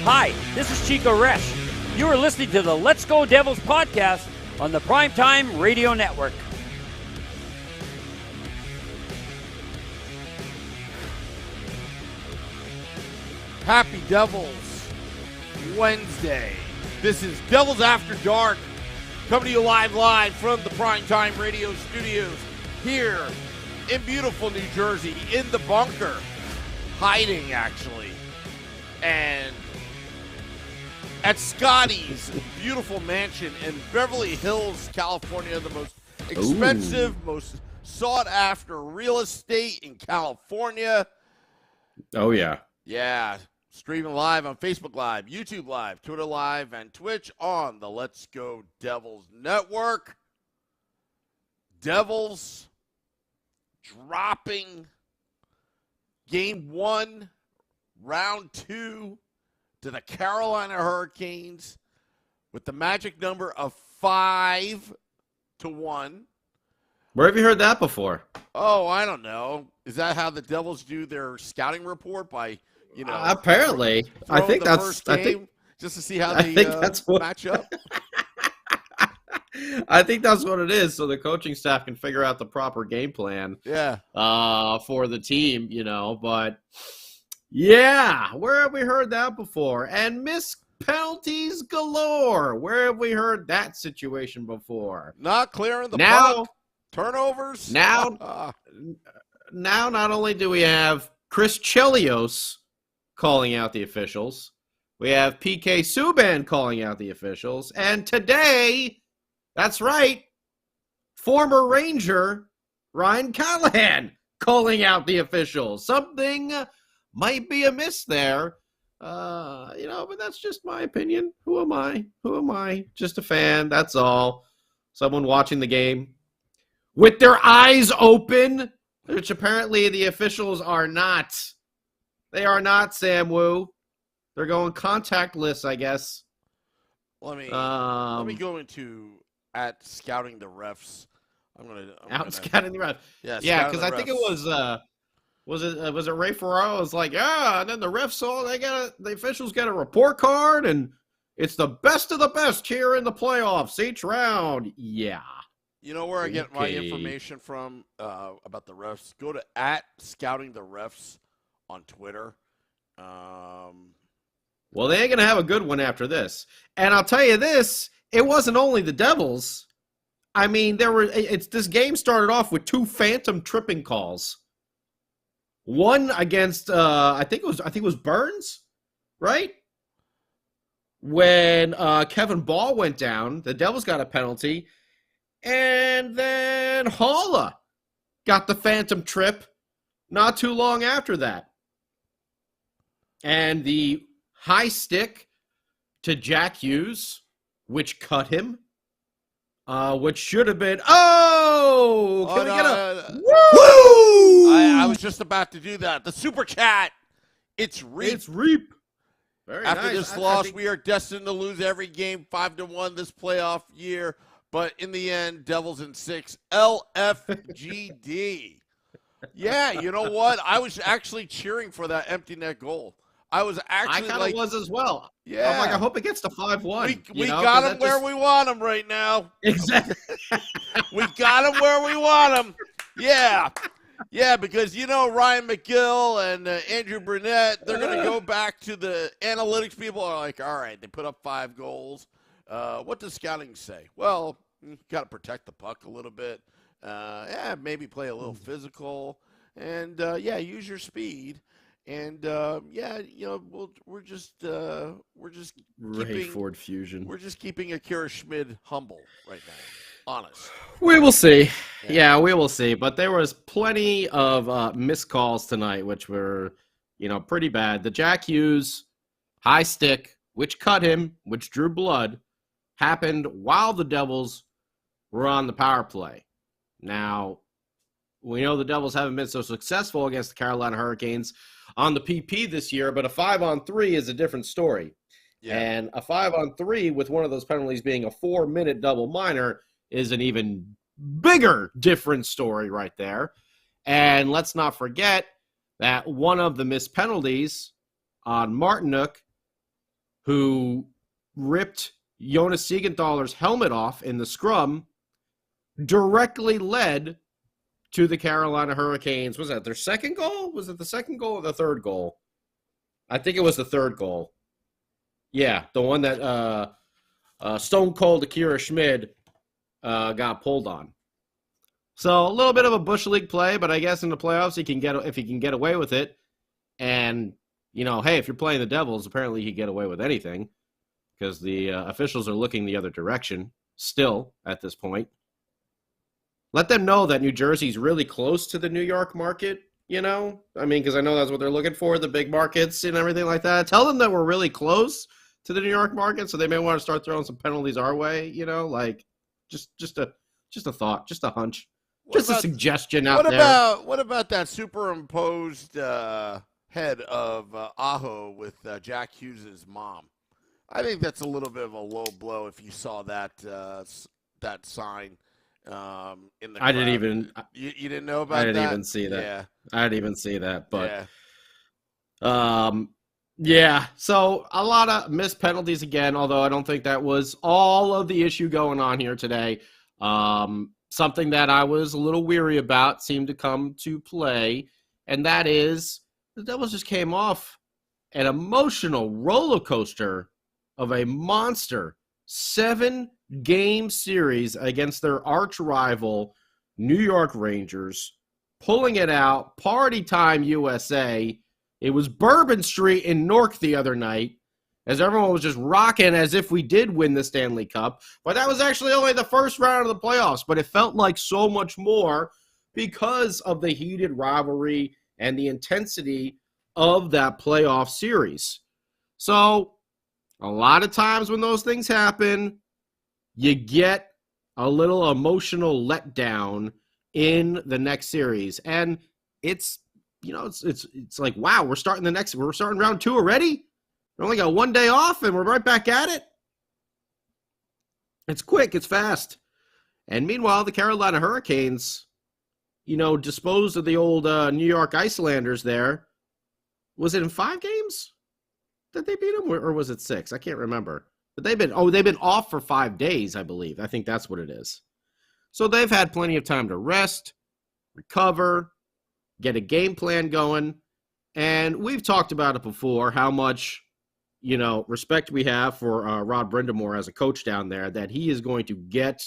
Hi, this is Chico Resch. You are listening to the Let's Go Devils podcast on the Primetime Radio Network. Happy Devils Wednesday. This is Devils After Dark, coming to you live from the Primetime Radio studios here in beautiful New Jersey, in the bunker, hiding actually, and at Scotty's beautiful mansion in Beverly Hills, California, the most expensive, most sought-after real estate in California. Oh, yeah. Yeah. Streaming live on Facebook Live, YouTube Live, Twitter Live, and Twitch on the Let's Go Devils Network. Devils dropping Game 1, Round 2 to the Carolina Hurricanes with the magic number of 5-1. Where have you heard that before? Oh, I don't know. Is that how the Devils do their scouting report by, apparently. I think that's first game just to see how they match up? I think that's what it is, so the coaching staff can figure out the proper game plan. Yeah. For the team, but yeah, where have we heard that before? And missed penalties galore. Where have we heard that situation before? Not clearing the puck. Turnovers. Now not only do we have Chris Chelios calling out the officials, we have PK Subban calling out the officials, and today, that's right, former Ranger Ryan Callahan calling out the officials. Something might be amiss there, but that's just my opinion. Who am I? Just a fan, that's all. Someone watching the game with their eyes open, which apparently the officials are not. They are not, Sam Wu. They're going contactless, I guess. Let me go into at Scouting the Refs. Scouting the refs. Yeah, because I think it was it Ray Ferraro was like, yeah, and then the refs the officials get a report card, and it's the best of the best here in the playoffs each round. Yeah. You know where I get my information from about the refs? Go to at Scouting the Refs on Twitter. Well, they ain't going to have a good one after this. And I'll tell you this, it wasn't only the Devils. I mean, this game started off with 2 phantom tripping calls. One against I think it was Burns, right? When Kevin Ball went down, the Devils got a penalty. And then Haula got the phantom trip not too long after that. And the high stick to Jack Hughes, which cut him, which should have been, woo! I was just about to do that. The super chat. It's Reap. It's Reap. Very After nice. this loss, we are destined to lose every game 5-1 this playoff year. But in the end, Devils in 6. LFGD. Yeah, you know what? I was actually cheering for that empty net goal. I was actually I kind of was as well. Yeah. I'm like, I hope it gets to 5-1. We got him where we want him right now. Exactly. We got him where we want him. Yeah. Yeah, because, Ryan McGill and Andrew Burnett, they're going to go back to the analytics people are like, all right, they put up 5 goals. What does scouting say? Well, you got to protect the puck a little bit. Maybe play a little physical, and use your speed. And we're just Ray Ford Fusion. We're just keeping Akira Schmid humble right now. Honest. We will see. Yeah, we will see. But there was plenty of missed calls tonight, which were, pretty bad. The Jack Hughes high stick, which cut him, which drew blood, happened while the Devils were on the power play. Now, we know the Devils haven't been so successful against the Carolina Hurricanes on the PP this year, but a 5-on-3 is a different story. Yeah. And a 5-on-3 with one of those penalties being a 4-minute double minor is an even bigger different story right there. And let's not forget that one of the missed penalties on Martinook, who ripped Jonas Siegenthaler's helmet off in the scrum, directly led to the Carolina Hurricanes. Was that their second goal? Was it the second goal or the third goal? I think it was the third goal. Yeah, the one that Stone Cold Akira Schmid got pulled on. So a little bit of a Bush League play, but I guess in the playoffs if he can get away with it. And, hey, if you're playing the Devils, apparently you can get away with anything because the officials are looking the other direction still at this point. Let them know that New Jersey's really close to the New York market, because I know that's what they're looking for, the big markets and everything like that. Tell them that we're really close to the New York market, so they may want to start throwing some penalties our way, just a thought, just a hunch, a suggestion out there. What about that superimposed head of Aho with Jack Hughes' mom? I think that's a little bit of a low blow if you saw that sign. In the crowd. You didn't know about that? I didn't even see that. Yeah. I didn't even see that, but so a lot of missed penalties again, although I don't think that was all of the issue going on here today. Something that I was a little weary about seemed to come to play, and that is the Devils just came off an emotional roller coaster of a monster 7-game series against their arch rival, New York Rangers, pulling it out, party time USA. It was Bourbon Street in Newark the other night, as everyone was just rocking as if we did win the Stanley Cup. But that was actually only the first round of the playoffs, but it felt like so much more because of the heated rivalry and the intensity of that playoff series. So, a lot of times when those things happen, you get a little emotional letdown in the next series. And it's like, wow, we're starting round 2 already? We only got 1 day off and we're right back at it. It's quick, it's fast. And meanwhile, the Carolina Hurricanes, disposed of the old New York Icelanders there. Was it in 5 games that they beat them, or was it 6? I can't remember. But they've been off for 5 days, I believe. I think that's what it is. So they've had plenty of time to rest, recover, get a game plan going. And we've talked about it before, how much, respect we have for Rod Brindamore as a coach down there, that he is going to get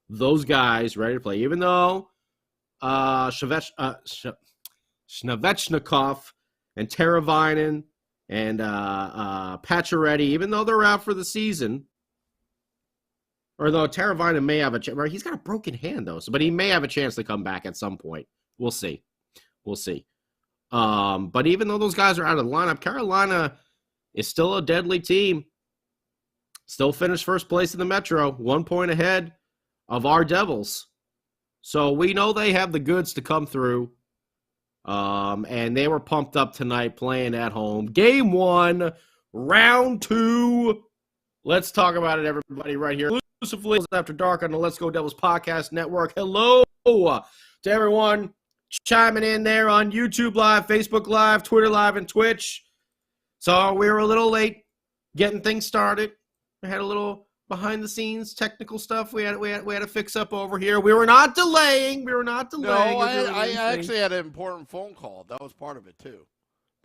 those guys ready to play, even though Svechnikov and Teravainen and Pacioretty, even though they're out for the season, or though Teravainen may have a chance, he's got a broken hand though, but he may have a chance to come back at some point. We'll see. But even though those guys are out of the lineup, Carolina is still a deadly team. Still finished first place in the Metro, 1 point ahead of our Devils. So we know they have the goods to come through. And they were pumped up tonight playing at home. Game 1, round 2. Let's talk about it, everybody, right here. Exclusively After Dark on the Let's Go Devils Podcast Network. Hello to everyone chiming in there on YouTube Live, Facebook Live, Twitter Live, and Twitch. So we were a little late getting things started. We had a little behind-the-scenes technical stuff we had to fix up over here. We were not delaying. No, I actually had an important phone call. That was part of it, too.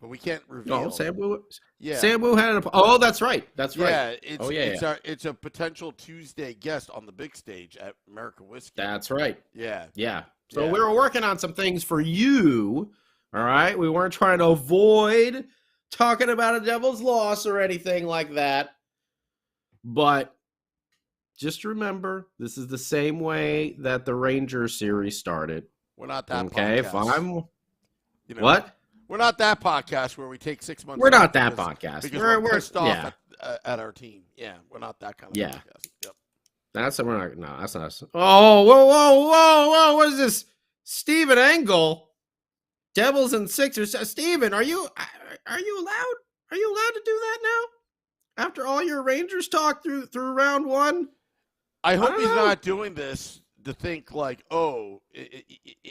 But we can't reveal. Oh, Sambu had oh, that's right. Yeah, it's a potential Tuesday guest on the big stage at American Whiskey. That's right. Yeah. So we were working on some things for you, all right? We weren't trying to avoid talking about a Devil's loss or anything like that. But just remember, this is the same way that the Rangers series started. We're not that okay, podcast. What? We're not that podcast where we take 6 months. We're not that podcast. Because we're pissed off at our team. Yeah, we're not that kind of podcast. Yep. That's not us. Oh, whoa! What is this? Steven Engel, Devils and Sixers. Steven, are you allowed? Are you allowed to do that now? After all your Rangers talk through round 1? I hope he's not doing this to think like, oh, it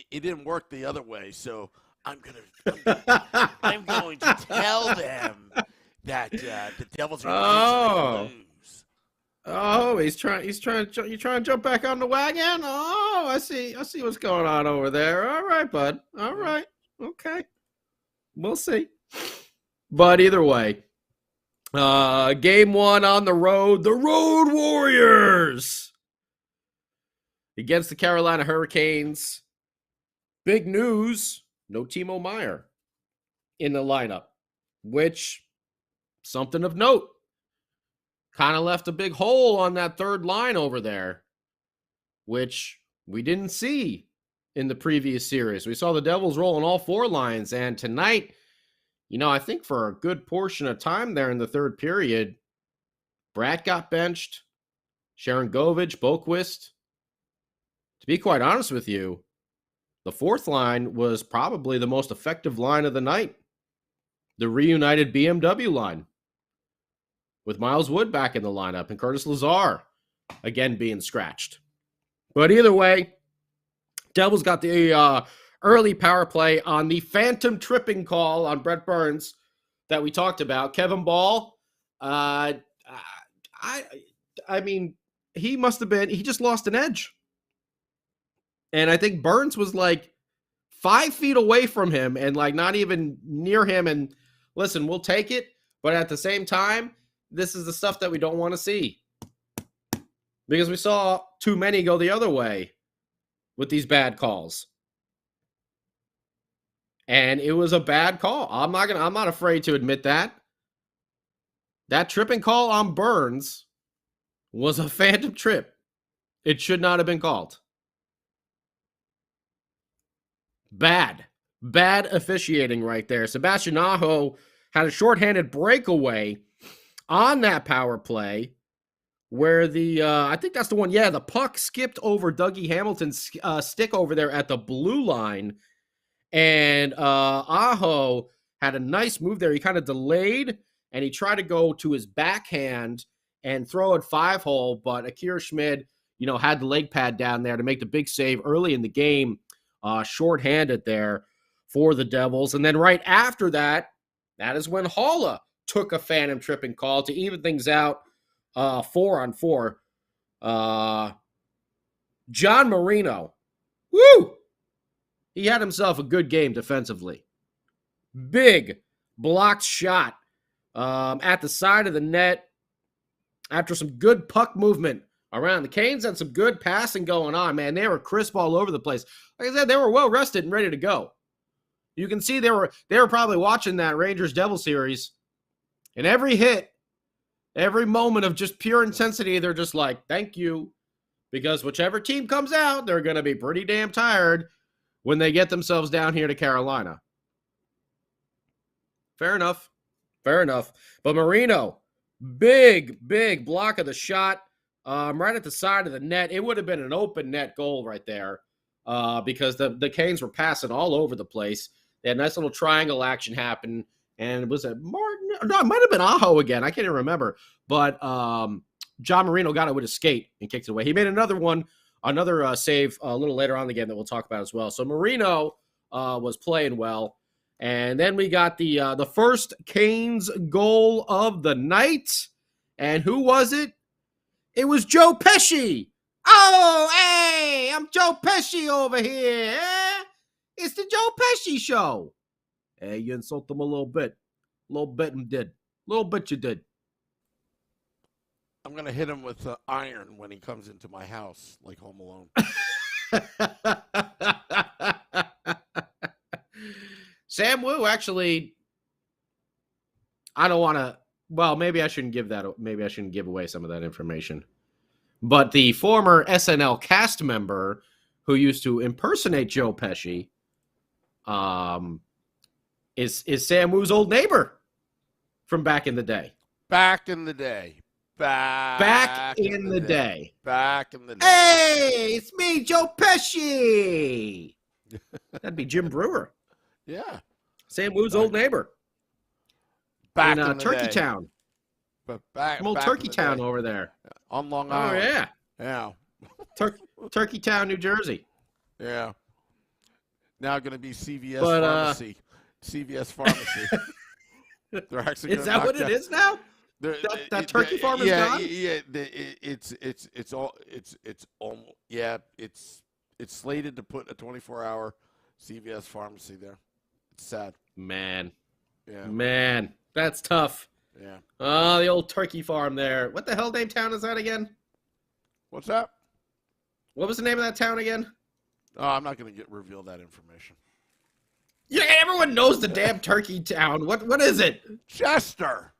didn't work the other way, so I'm going to tell them that the Devils are going to lose. Oh, you're trying to jump back on the wagon? Oh, I see what's going on over there. All right, bud. All right. Okay. We'll see. But either way, game 1 on the Road Warriors against the Carolina Hurricanes. Big news, no Timo Meier in the lineup, which, something of note, kind of left a big hole on that third line over there, which we didn't see in the previous series. We saw the Devils rolling all 4 lines, and tonight, I think for a good portion of time there in the third period, Brad got benched, Sharon Govich, Boquist. To be quite honest with you, the fourth line was probably the most effective line of the night. The reunited BMW line, with Miles Wood back in the lineup and Curtis Lazar again being scratched. But either way, Devils got the early power play on the phantom tripping call on Brett Burns that we talked about. Kevin Ball, I mean, he just lost an edge. And I think Burns was like 5 feet away from him and like not even near him. And listen, we'll take it. But at the same time, this is the stuff that we don't want to see, because we saw too many go the other way with these bad calls. And it was a bad call. I'm not afraid to admit that. That tripping call on Burns was a phantom trip. It should not have been called. Bad officiating right there. Sebastian Aho had a shorthanded breakaway on that power play where I think that's the one. Yeah, the puck skipped over Dougie Hamilton's stick over there at the blue line. And Aho had a nice move there. He kind of delayed, and he tried to go to his backhand and throw it 5-hole. But Akira Schmid, had the leg pad down there to make the big save early in the game, shorthanded there for the Devils. And then right after that is when Haula took a phantom tripping call to even things out 4-on-4. John Marino, woo! He had himself a good game defensively. Big blocked shot at the side of the net after some good puck movement around. The Canes had some good passing going on, man. They were crisp all over the place. Like I said, they were well rested and ready to go. You can see they were probably watching that Rangers-Devil series, and every hit, every moment of just pure intensity, they're just like, thank you, because whichever team comes out, they're going to be pretty damn tired when they get themselves down here to Carolina. Fair enough. But Marino, big block of the shot right at the side of the net. It would have been an open net goal right there because the Canes were passing all over the place. They had a nice little triangle action happen. And was it Martin? No, it might have been Aho again. I can't even remember. But John Marino got it with his skate and kicked it away. He made another save a little later on in the game that we'll talk about as well. So Marino was playing well. And then we got the first Canes goal of the night. And who was it? It was Joe Pesci. Oh, hey, I'm Joe Pesci over here. Eh? It's the Joe Pesci show. Hey, you insult him a little bit. A little bit you did. I'm going to hit him with iron when he comes into my house, like Home Alone. Sam Wu, actually, I don't want to, well, maybe I shouldn't give away some of that information. But the former SNL cast member who used to impersonate Joe Pesci is Sam Wu's old neighbor from back in the day. Back in the day. Hey, it's me, Joe Pesci. That'd be Jim Brewer. Yeah. Sam Wu's old neighbor. Back in the Turkey day. Town. But back, From old back Turkey in the Town day. over there. On Long Island. Oh, yeah. Yeah. Turkey Town, New Jersey. Yeah. Now going to be CVS Pharmacy. CVS Pharmacy. They're actually Is that what it is now? That turkey farm is gone? Yeah, it's slated to put a 24-hour CVS Pharmacy there. It's sad. Man. Yeah. Man, that's tough. Yeah. Oh, the old turkey farm there. What the hell name town is that again? What's that? What was the name of that town again? Oh, I'm not going to reveal that information. Yeah, everyone knows the damn turkey town. What is it? Chester,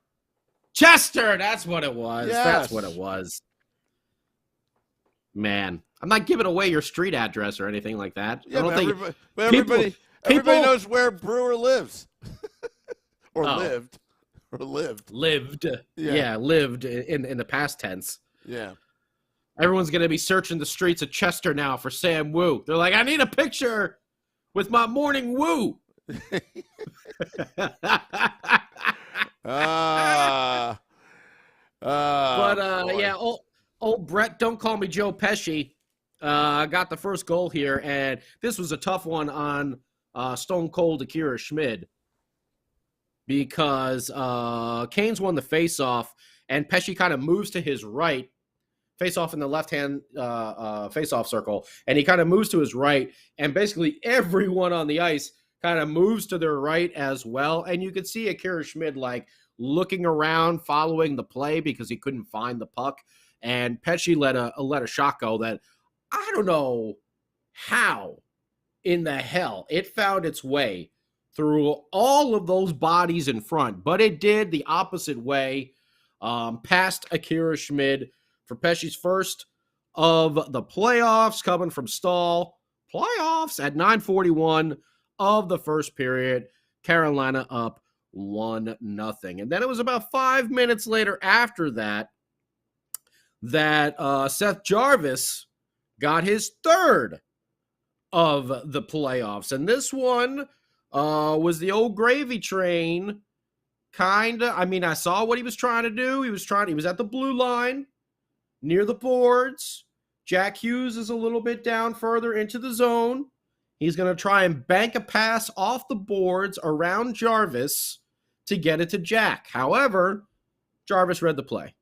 that's what it was. Yes. That's what it was. Man, I'm not giving away your street address or anything like that. Yeah, I don't think everybody people knows where Brewer lives. Or Oh. lived. Lived. Yeah, lived in the past tense. Yeah. Everyone's going to be searching the streets of Chester now for Sam Wu. They're like, I need a picture with my morning woo. Yeah, old Brett, don't call me Joe Pesci, got the first goal here, and this was a tough one on Stone Cold Akira Schmid because Canes won the faceoff, and Pesci kind of moves to his right, face-off in the left-hand face-off circle, and he kind of moves to his right, and basically everyone on the ice kind of moves to their right as well, and you could see Akira Schmid, like, looking around, following the play because he couldn't find the puck, and Pesci let a shot go that I don't know how in the hell it found its way through all of those bodies in front, but it did the opposite way, past Akira Schmid for Pesci's first of the playoffs, coming from Stahl. Playoffs at 9:41 of the first period. Carolina up 1-0. And then it was about 5 minutes later after that Seth Jarvis got his third of the playoffs. And this one was the old gravy train, kind of. I mean, I saw what he was trying to do. He was at the blue line, near the boards, Jack Hughes is a little bit down further into the zone. He's going to try and bank a pass off the boards around Jarvis to get it to Jack. However, Jarvis read the play.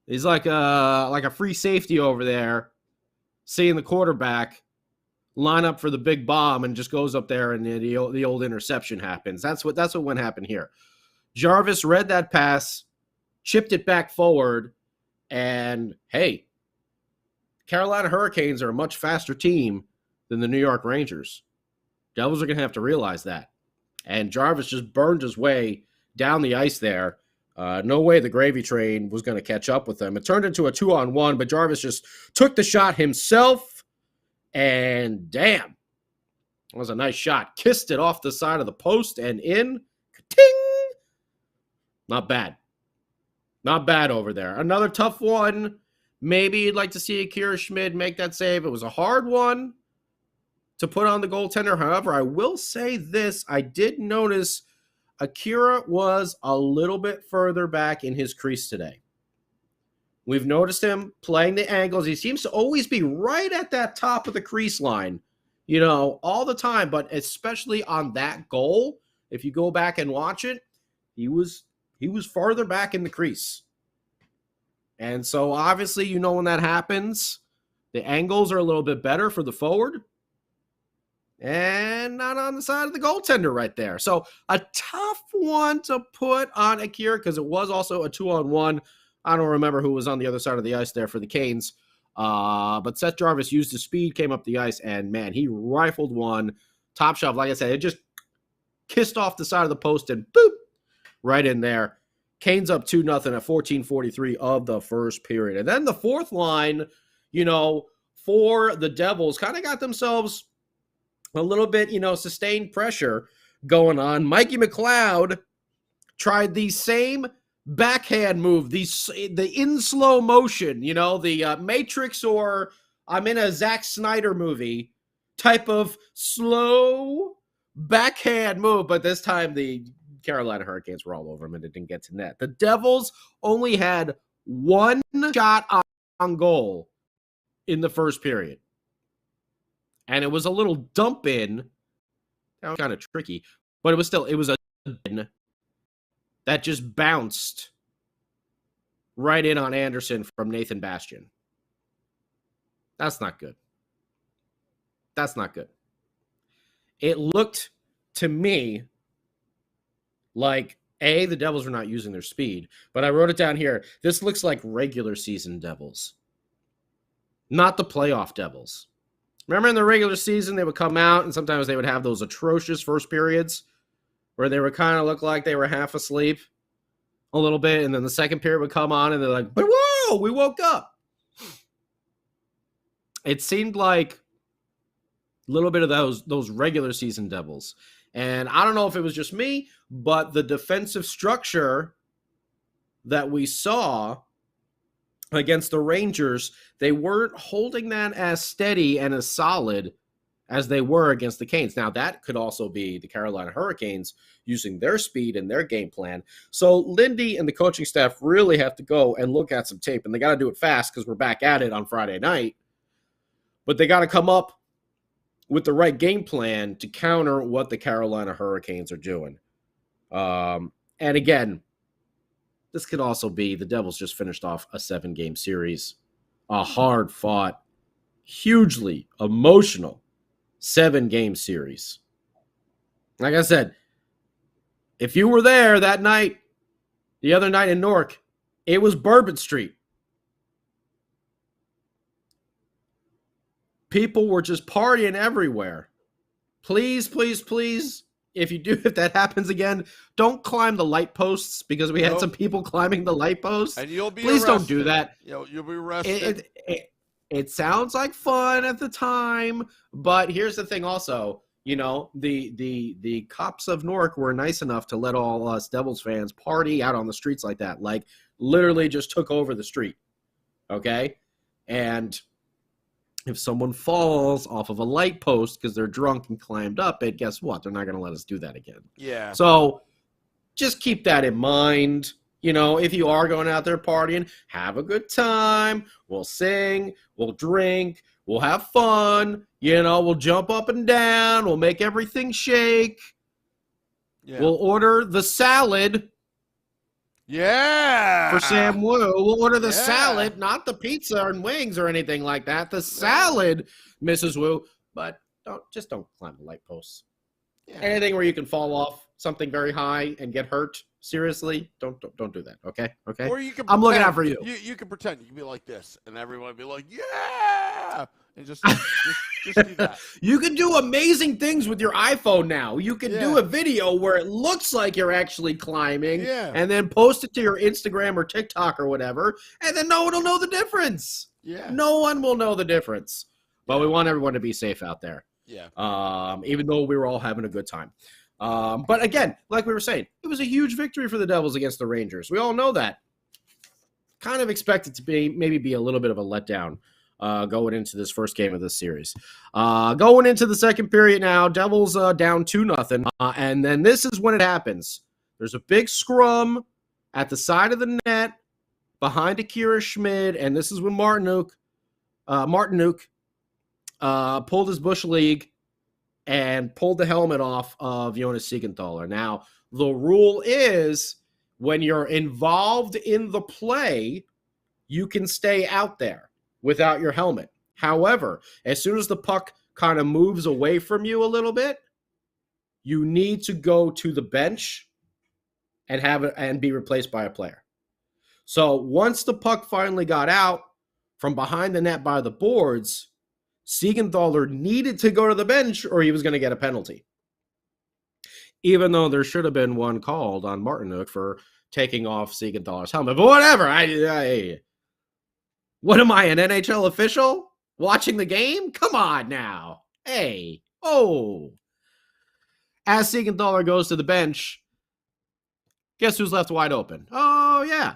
He's like a free safety over there, seeing the quarterback line up for the big bomb and just goes up there and the old interception happens. That's what went happen here. Jarvis read that pass, chipped it back forward, and hey, Carolina Hurricanes are a much faster team than the New York Rangers. Devils are going to have to realize that. And Jarvis just burned his way down the ice there. No way the gravy train was going to catch up with them. It turned into a 2-on-1, but Jarvis just took the shot himself, and damn, it was a nice shot. Kissed it off the side of the post and in. Ka-ting! Not bad. Not bad over there. Another tough one. Maybe you'd like to see Akira Schmid make that save. It was a hard one to put on the goaltender. However, I will say this. I did notice Akira was a little bit further back in his crease today. We've noticed him playing the angles. He seems to always be right at that top of the crease line, all the time. But especially on that goal, if you go back and watch it, he was farther back in the crease. And so obviously, when that happens, the angles are a little bit better for the forward. And not on the side of the goaltender right there. So a tough one to put on Akira because it was also a 2-on-1. I don't remember who was on the other side of the ice there for the Canes. But Seth Jarvis used his speed, came up the ice, and man, he rifled one. Top shot, like I said, it just kissed off the side of the post and boop, right in there. Canes up 2-0 at 14:43 of the first period. And then the fourth line, for the Devils kind of got themselves a little bit, sustained pressure going on. Mikey McLeod tried the same backhand move, the in slow motion, the Matrix or I'm in a Zack Snyder movie type of slow backhand move. But this time the Carolina Hurricanes were all over him and it didn't get to net. The Devils only had one shot on goal in the first period. And it was a little dump in. That was kind of tricky. But it was a that just bounced right in on Anderson from Nathan Bastian. That's not good. That's not good. It looked to me like, the Devils were not using their speed. But I wrote it down here. This looks like regular season Devils. Not the playoff Devils. Remember in the regular season, they would come out and sometimes they would have those atrocious first periods where they would kind of look like they were half asleep a little bit. And then the second period would come on and they're like, whoa, we woke up. It seemed like a little bit of those regular season Devils. And I don't know if it was just me, but the defensive structure that we saw against the Rangers, they weren't holding that as steady and as solid as they were against the Canes. Now, that could also be the Carolina Hurricanes using their speed and their game plan. So Lindy and the coaching staff really have to go and look at some tape, and they got to do it fast because we're back at it on Friday night. But they got to come up with the right game plan to counter what the Carolina Hurricanes are doing. And again, this could also be the Devils just finished off a 7-game series, a hard-fought, hugely emotional 7-game series. Like I said, if you were there that night, the other night in Newark, it was Bourbon Street. People were just partying everywhere. Please, please, please, if that happens again, don't climb the light posts because we had some people climbing the light posts. And you'll be Please arrested. Don't do that. You'll be arrested. It sounds like fun at the time, but here's the thing also. The cops of Newark were nice enough to let all us Devils fans party out on the streets like that. Like, literally just took over the street. Okay? And if someone falls off of a light post because they're drunk and climbed up it, guess what? They're not going to let us do that again. Yeah. So just keep that in mind. if you are going out there partying, have a good time. We'll sing, we'll drink, we'll have fun. We'll jump up and down. We'll make everything shake. Yeah. We'll order the salad. Yeah. For Sam Wu. We'll order the salad, not the pizza and wings or anything like that. The salad, Mrs. Wu. But don't climb the light posts. Yeah. Anything where you can fall off something very high and get hurt. Seriously, don't do that. Okay. Or you can. I'm looking out for you. You can pretend you can be like this, and everyone will be like, "Yeah," and just do that. You can do amazing things with your iPhone now. You can do a video where it looks like you're actually climbing, and then post it to your Instagram or TikTok or whatever, and then no one will know the difference. Yeah, no one will know the difference. But we want everyone to be safe out there. Yeah. Even though we were all having a good time. But again, like we were saying, it was a huge victory for the Devils against the Rangers. We all know that. Kind of expected to be a little bit of a letdown going into this first game of this series. Going into the second period now, Devils down 2-0. And then this is when it happens. There's a big scrum at the side of the net behind Akira Schmid, and this is when Martinook pulled his bush league and pulled the helmet off of Jonas Siegenthaler. Now, the rule is when you're involved in the play, you can stay out there without your helmet. However, as soon as the puck kind of moves away from you a little bit, you need to go to the bench and have it and be replaced by a player. So once the puck finally got out from behind the net by the boards, Siegenthaler needed to go to the bench or he was going to get a penalty. Even though there should have been one called on Martinook for taking off Siegenthaler's helmet. But whatever. What am I, an NHL official? Watching the game? Come on now. Hey. Oh. As Siegenthaler goes to the bench, guess who's left wide open? Oh, yeah.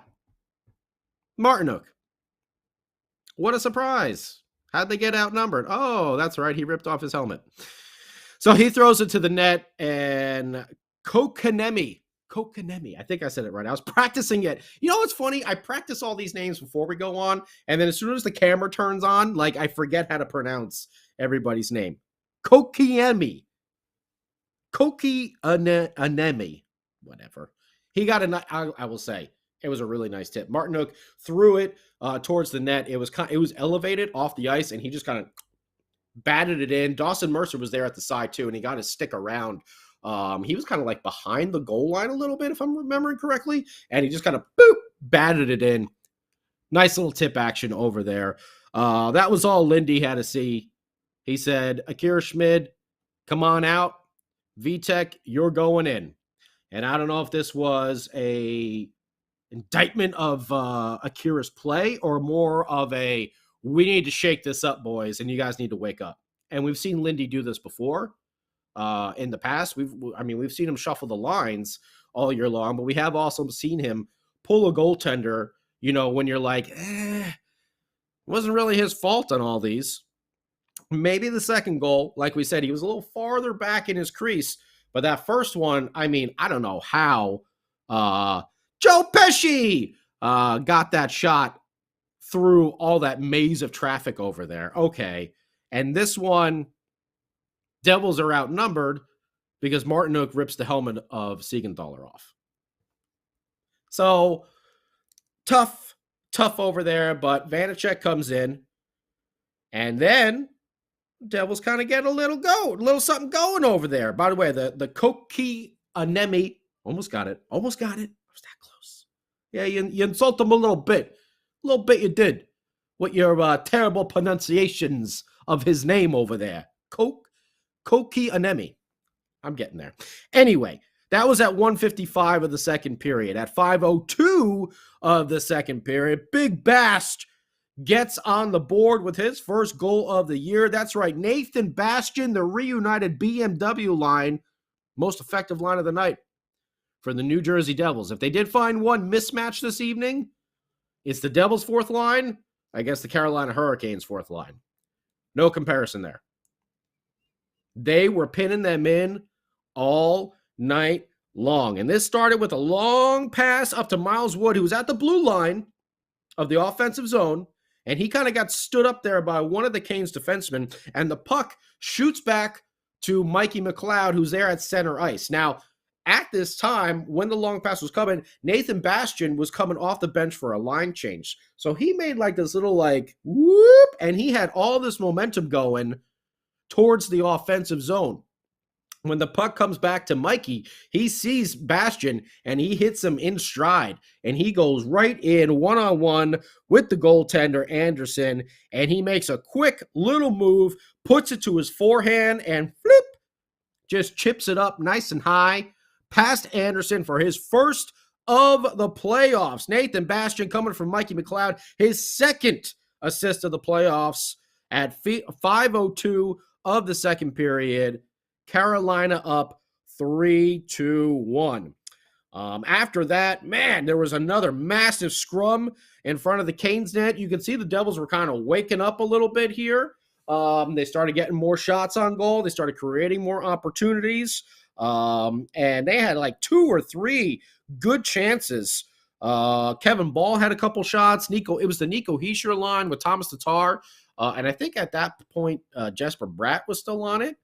Martinook. What a surprise. How'd they get outnumbered? Oh, that's right. He ripped off his helmet. So he throws it to the net, and Kokanemi, I think I said it right. I was practicing it. You know what's funny? I practice all these names before we go on, and then as soon as the camera turns on, I forget how to pronounce everybody's name. Kokanemi. Whatever. He got I will say, it was a really nice tip. Martinook threw it towards the net. It was elevated off the ice, and he just kind of batted it in. Dawson Mercer was there at the side too, and he got his stick around. He was kind of behind the goal line a little bit, if I'm remembering correctly, and he just kind of batted it in. Nice little tip action over there. That was all Lindy had to see. He said, Akira Schmid, come on out. Vitek, you're going in. And I don't know if this was a indictment of Akira's play or more of a, we need to shake this up, boys, and you guys need to wake up. And we've seen Lindy do this before in the past. We've seen him shuffle the lines all year long, but we have also seen him pull a goaltender, when you're like, it wasn't really his fault on all these. Maybe the second goal, like we said, he was a little farther back in his crease, but that first one, I don't know how Joe Pesci got that shot through all that maze of traffic over there. Okay. And this one, Devils are outnumbered because Martinook rips the helmet of Siegenthaler off. So tough over there, but Vanacek comes in, and then Devils kind of get a little something going over there. By the way, the Koki Anemi almost got it. I was that close. Yeah, you insult him a little bit. A little bit you did with your terrible pronunciations of his name over there. Koki Anemi. I'm getting there. Anyway, that was at 1:55 of the second period. At 5:02 of the second period, Big Bast gets on the board with his first goal of the year. That's right, Nathan Bastian, the reunited BMW line, most effective line of the night for the New Jersey Devils. If they did find one mismatch this evening, it's the Devils' fourth line against the Carolina Hurricanes' fourth line. No comparison there. They were pinning them in all night long. And this started with a long pass up to Miles Wood, who was at the blue line of the offensive zone. And he kind of got stood up there by one of the Canes defensemen. And the puck shoots back to Mikey McLeod, who's there at center ice. Now, at this time, when the long pass was coming, Nathan Bastian was coming off the bench for a line change. So he made like this little like whoop, and he had all this momentum going towards the offensive zone. When the puck comes back to Mikey, he sees Bastian and he hits him in stride. And he goes right in one-on-one with the goaltender, Anderson. And he makes a quick little move, puts it to his forehand, and flip, just chips it up nice and high past Anderson for his first of the playoffs. Nathan Bastian coming from Mikey McLeod, his second assist of the playoffs at 5:02 of the second period. Carolina up 3-1. After that, man, there was another massive scrum in front of the Canes net. You can see the Devils were kind of waking up a little bit here. They started getting more shots on goal. They started creating more opportunities. And they had like 2 or 3 good chances. Kevin Ball had a couple shots. It was the Nico Hischier line with Thomas Tatar. And I think at that point, Jesper Bratt was still on it.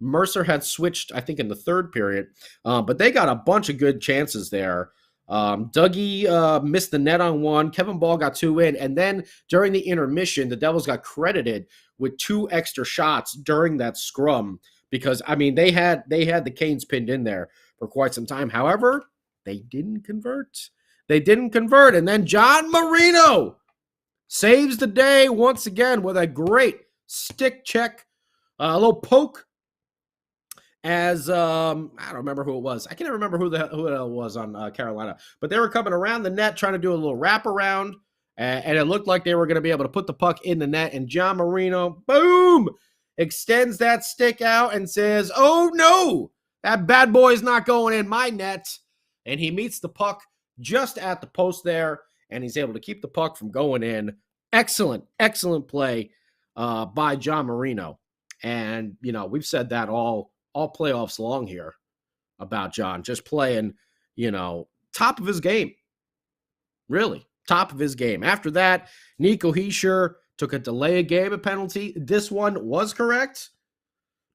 Mercer had switched, I think, in the third period. But they got a bunch of good chances there. Dougie missed the net on one. Kevin Ball got 2 in. And then during the intermission, the Devils got credited with 2 extra shots during that scrum. Because, I mean, they had the Canes pinned in there for quite some time. However, they didn't convert. And then John Marino saves the day once again with a great stick check, a little poke. As I don't remember who it was. I can't remember who it was on Carolina. But they were coming around the net trying to do a little wraparound. And it looked like they were going to be able to put the puck in the net. And John Marino, boom, extends that stick out and says, "Oh, no, that bad boy is not going in my net." And he meets the puck just at the post there. And he's able to keep the puck from going in. Excellent, excellent play by John Marino. And, you know, we've said that all playoffs long here about John, just playing, you know, top of his game. Really, top of his game. After that, Nico Hischier took a delay of game, a penalty. This one was correct.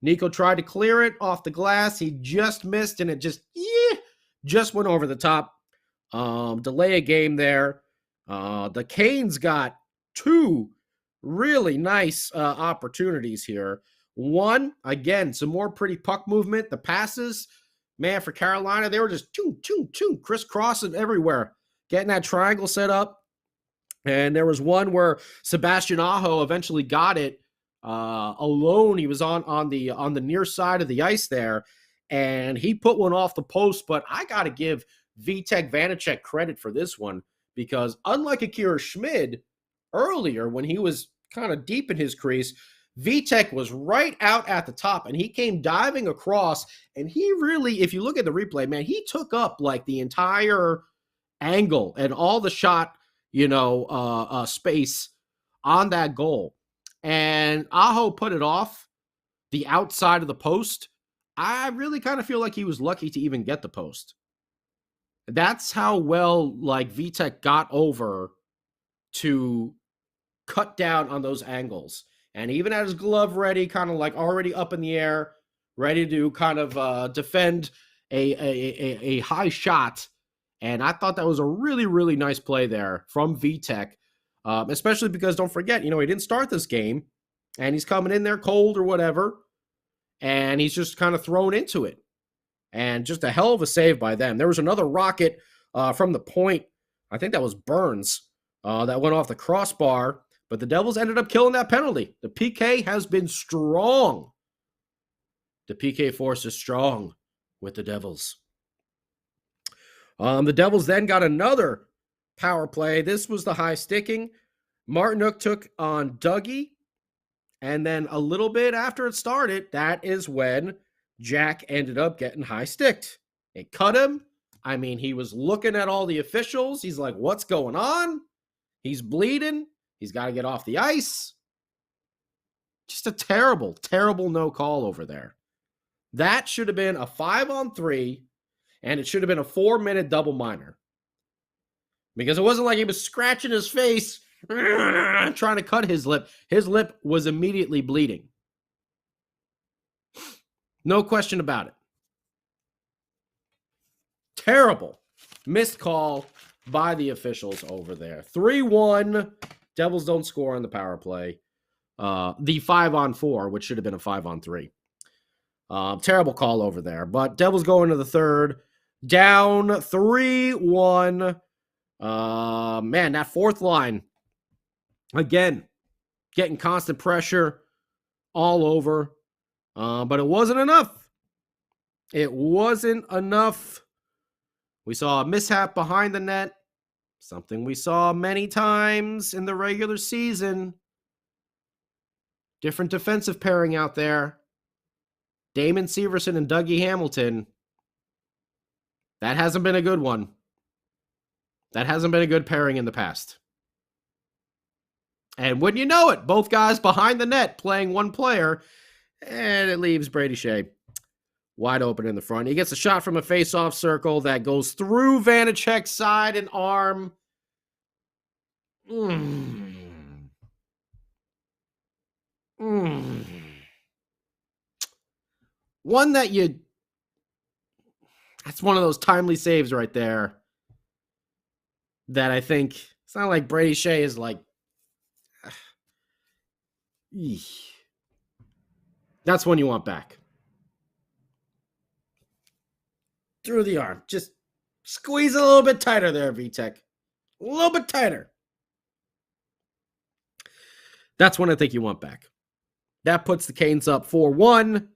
Nico tried to clear it off the glass. He just missed, and it just went over the top. Delay a game there. The Canes got 2 really nice opportunities here. One, again, some more pretty puck movement. The passes, man, for Carolina, they were just crisscrossing everywhere, getting that triangle set up. And there was one where Sebastian Aho eventually got it alone. He was on the near side of the ice there, and he put one off the post. But I got to give Vitek Vanacek credit for this one, because unlike Akira Schmid earlier when he was kind of deep in his crease, Vitek was right out at the top, and he came diving across, and he really, if you look at the replay, man, he took up like the entire angle and all the shot, space on that goal. And Aho put it off the outside of the post. I really kind of feel like he was lucky to even get the post. That's how well, like, Vitek got over to cut down on those angles. And even had his glove ready, kind of like already up in the air, ready to kind of defend a high shot. And I thought that was a really, really nice play there from Vitek, especially because, don't forget, he didn't start this game, and he's coming in there cold or whatever, and he's just kind of thrown into it. And just a hell of a save by them. There was another rocket from the point, I think that was Burns, that went off the crossbar. But the Devils ended up killing that penalty. The PK has been strong. The PK force is strong with the Devils. The Devils then got another power play. This was the high sticking. Martinook took on Dougie. And then a little bit after it started, that is when Jack ended up getting high sticked. It cut him. I mean, he was looking at all the officials. He's like, what's going on? He's bleeding. He's got to get off the ice. Just a terrible, terrible no call over there. That should have been a 5-on-3. And it should have been a 4-minute double minor. Because it wasn't like he was scratching his face, trying to cut his lip. His lip was immediately bleeding. No question about it. Terrible missed call by the officials over there. 3-1. Devils don't score on the power play. The 5-on-4, which should have been a 5-on-3. Terrible call over there. But Devils go into the third. Down 3-1. Man, that fourth line, again, getting constant pressure all over. But it wasn't enough. It wasn't enough. We saw a mishap behind the net, something we saw many times in the regular season. Different defensive pairing out there. Damon Severson and Dougie Hamilton. That hasn't been a good one. That hasn't been a good pairing in the past. And wouldn't you know it, both guys behind the net playing one player, and it leaves Brady Shea wide open in the front. He gets a shot from a face-off circle that goes through Vanecek's side and arm. One that that's one of those timely saves right there that I think, it's not like Brady Shea is like, that's one you want back. Through the arm. Just squeeze a little bit tighter there, VTech. A little bit tighter. That's one I think you want back. That puts the Canes up 4-1.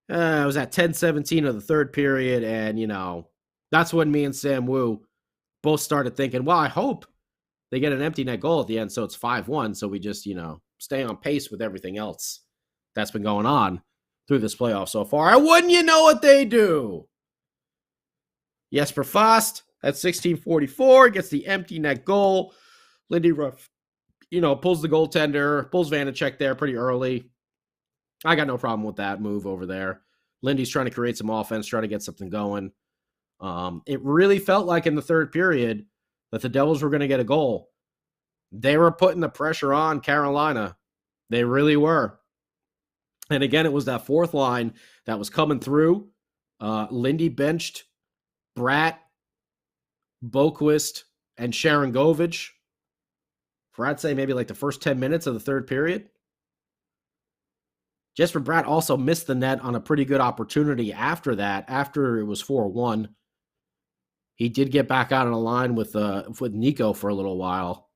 It was at 10-17 of the third period, and, that's when me and Sam Wu both started thinking, well, I hope they get an empty net goal at the end, so it's 5-1, so we just, stay on pace with everything else that's been going on through this playoff so far. And wouldn't you know what they do? Jesper Fast at 16:44 gets the empty net goal. Lindy Ruff, pulls the goaltender, pulls Vanecek there pretty early. I got no problem with that move over there. Lindy's trying to create some offense, trying to get something going. It really felt like in the third period that the Devils were going to get a goal. They were putting the pressure on Carolina. They really were. And again, it was that fourth line that was coming through. Lindy benched Bratt, Boquist, and Sharon Govich for, I'd say, maybe like the first 10 minutes of the third period. Jesper Bratt also missed the net on a pretty good opportunity after that, after it was 4-1. He did get back out on a line with Nico for a little while.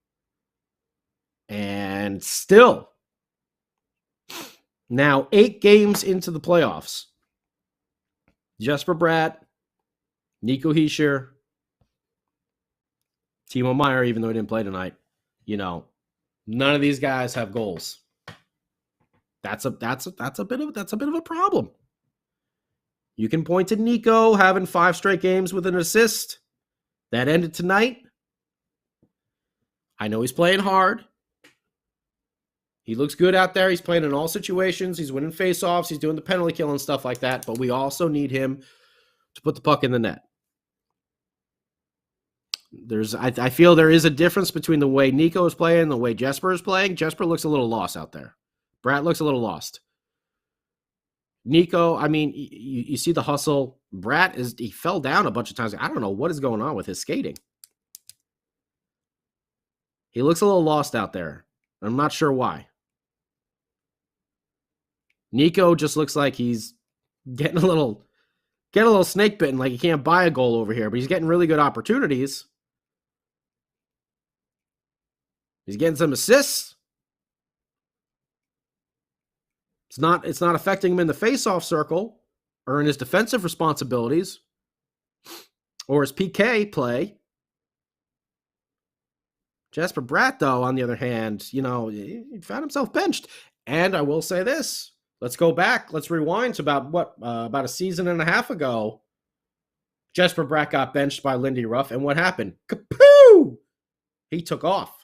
And still, now 8 games into the playoffs, Jesper Bratt, Nico Hischier, Timo Meier, even though he didn't play tonight, none of these guys have goals. That's a bit of a problem. You can point to Nico having 5 straight games with an assist. That ended tonight. I know he's playing hard. He looks good out there. He's playing in all situations. He's winning faceoffs. He's doing the penalty kill and stuff like that. But we also need him to put the puck in the net. I feel there is a difference between the way Nico is playing and the way Jesper is playing. Jesper looks a little lost out there. Bratt looks a little lost. Nico, you see the hustle. Bratt he fell down a bunch of times. I don't know what is going on with his skating. He looks a little lost out there. I'm not sure why. Nico just looks like he's getting a little snake bitten, like he can't buy a goal over here, but he's getting really good opportunities. He's getting some assists. It's not affecting him in the face-off circle or in his defensive responsibilities or his PK play. Jesper Bratt, though, on the other hand, he found himself benched. And I will say this. Let's go back. Let's rewind to about a season and a half ago. Jesper Bratt got benched by Lindy Ruff, and what happened? Kapoo! He took off.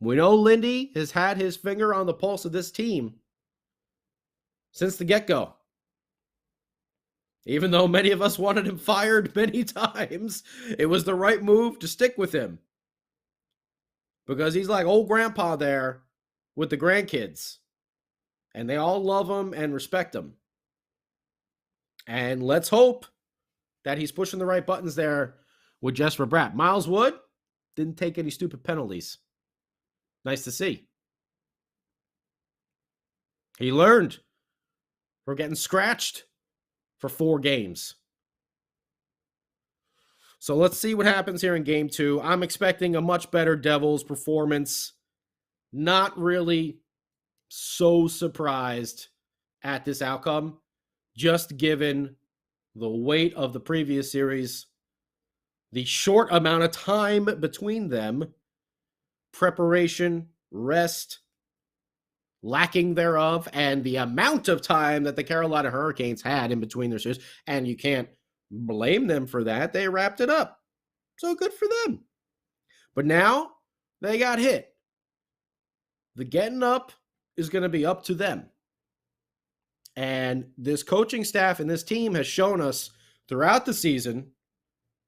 We know Lindy has had his finger on the pulse of this team since the get-go. Even though many of us wanted him fired many times, it was the right move to stick with him. Because he's like old grandpa there with the grandkids. And they all love him and respect him. And let's hope that he's pushing the right buttons there with Jesper Bratt. Miles Wood didn't take any stupid penalties. Nice to see. He learned. We're getting scratched for 4 games. So let's see what happens here in game 2. I'm expecting a much better Devils performance. Not really so surprised at this outcome, just given the weight of the previous series, the short amount of time between them, preparation, rest, lacking thereof, and the amount of time that the Carolina Hurricanes had in between their series. And you can't blame them for that. They wrapped it up. So good for them. But now they got hit. The getting up is going to be up to them. And this coaching staff and this team has shown us throughout the season,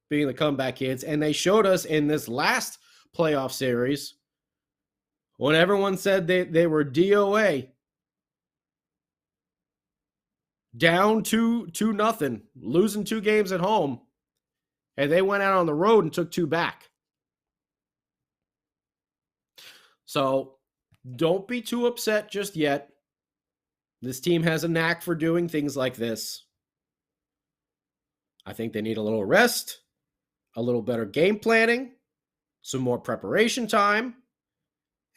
being the comeback kids, and they showed us in this last playoff series when everyone said they were DOA, down 2-0, losing 2 games at home, and they went out on the road and took 2 back. So don't be too upset just yet. This team has a knack for doing things like this. I think they need a little rest, a little better game planning, some more preparation time.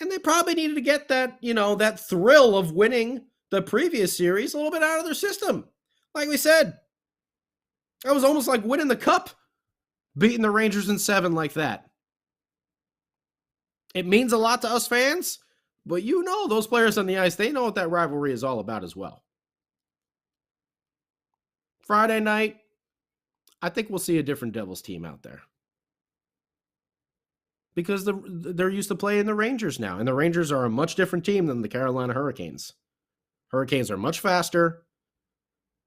And they probably needed to get that, that thrill of winning the previous series a little bit out of their system. Like we said, that was almost like winning the cup, beating the Rangers in 7 like that. It means a lot to us fans, but those players on the ice, they know what that rivalry is all about as well. Friday night, I think we'll see a different Devils team out there. Because they're used to playing the Rangers now. And the Rangers are a much different team than the Carolina Hurricanes. Hurricanes are much faster.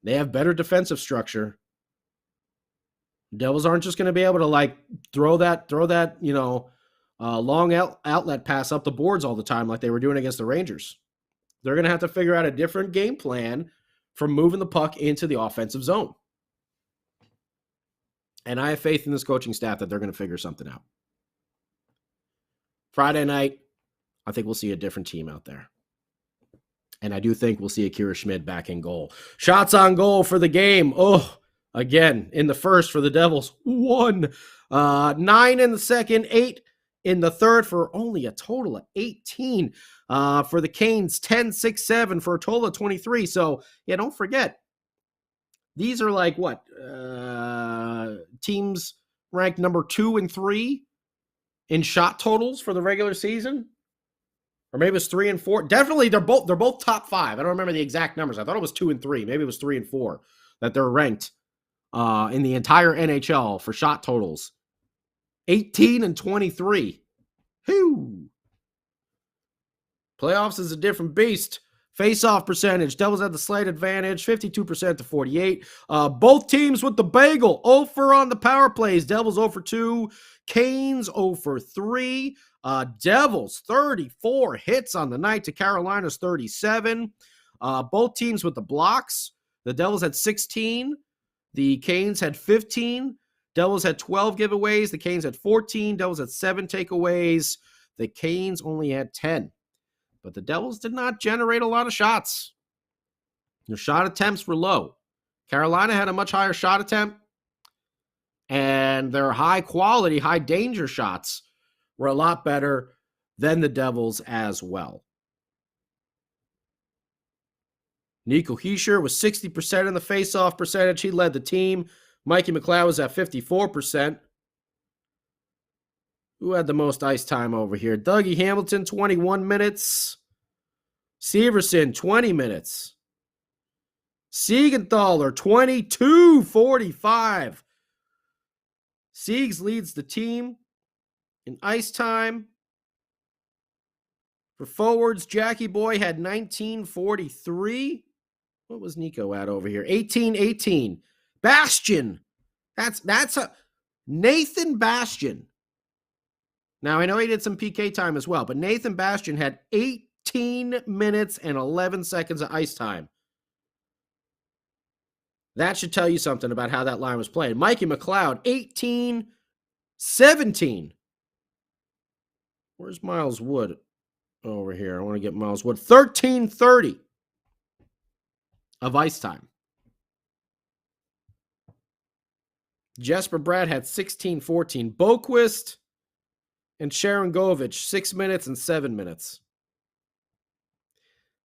They have better defensive structure. Devils aren't just going to be able to throw that long outlet pass up the boards all the time like they were doing against the Rangers. They're going to have to figure out a different game plan for moving the puck into the offensive zone. And I have faith in this coaching staff that they're going to figure something out. Friday night, I think we'll see a different team out there. And I do think we'll see Akira Schmid back in goal. Shots on goal for the game. Oh, again, in the first for the Devils, 1. 9 in the second, 8 in the third for only a total of 18. For the Canes, 10, 6, 7 for a total of 23. So, yeah, don't forget. These are teams ranked number 2 and 3 in shot totals for the regular season, or maybe it was 3 and 4. Definitely, they're both top 5. I don't remember the exact numbers. I thought it was 2 and 3. Maybe it was 3 and 4 that they're ranked in the entire NHL for shot totals. 18 and 23. Whew. Playoffs is a different beast. Face-off percentage. Devils had the slight advantage, 52% to 48. Both teams with the bagel. 0 for on the power plays. Devils 0 for 2. Canes 0 for 3. Devils 34 hits on the night to Carolina's 37. Both teams with the blocks. The Devils had 16. The Canes had 15. Devils had 12 giveaways. The Canes had 14. Devils had 7 takeaways. The Canes only had 10. But the Devils did not generate a lot of shots. Their shot attempts were low. Carolina had a much higher shot attempt. And their high-quality, high-danger shots were a lot better than the Devils as well. Nico Hischier was 60% in the face-off percentage. He led the team. Mikey McLeod was at 54%. Who had the most ice time over here? Dougie Hamilton, 21 minutes. Severson, 20 minutes. Siegenthaler, 22:45. Siegs leads the team in ice time. For forwards, Jackie Boy had 19:43. What was Nico at over here? 18:18. Bastion. That's a Nathan Bastion. Now, I know he did some PK time as well, but Nathan Bastion had 18 minutes and 11 seconds of ice time. That should tell you something about how that line was played. Mikey McLeod, 18, 17. Where's Miles Wood? Over here. I want to get Miles Wood. 13:30 of ice time. Jesper Bratt had 16:14. Boquist and Sharon Govich, 6 minutes and 7 minutes.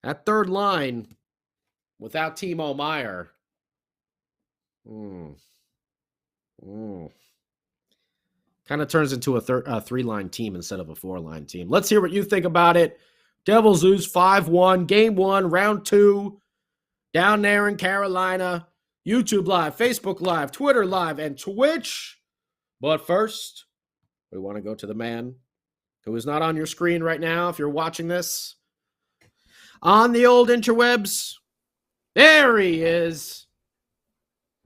That third line, without Timo Meier, kind of turns into a three-line team instead of a four-line team. Let's hear what you think about it. Devils lose 5-1. Game 1, round 2, down there in Carolina. YouTube Live, Facebook Live, Twitter Live, and Twitch. But first, we want to go to the man who is not on your screen right now if you're watching this. On the old interwebs, there he is.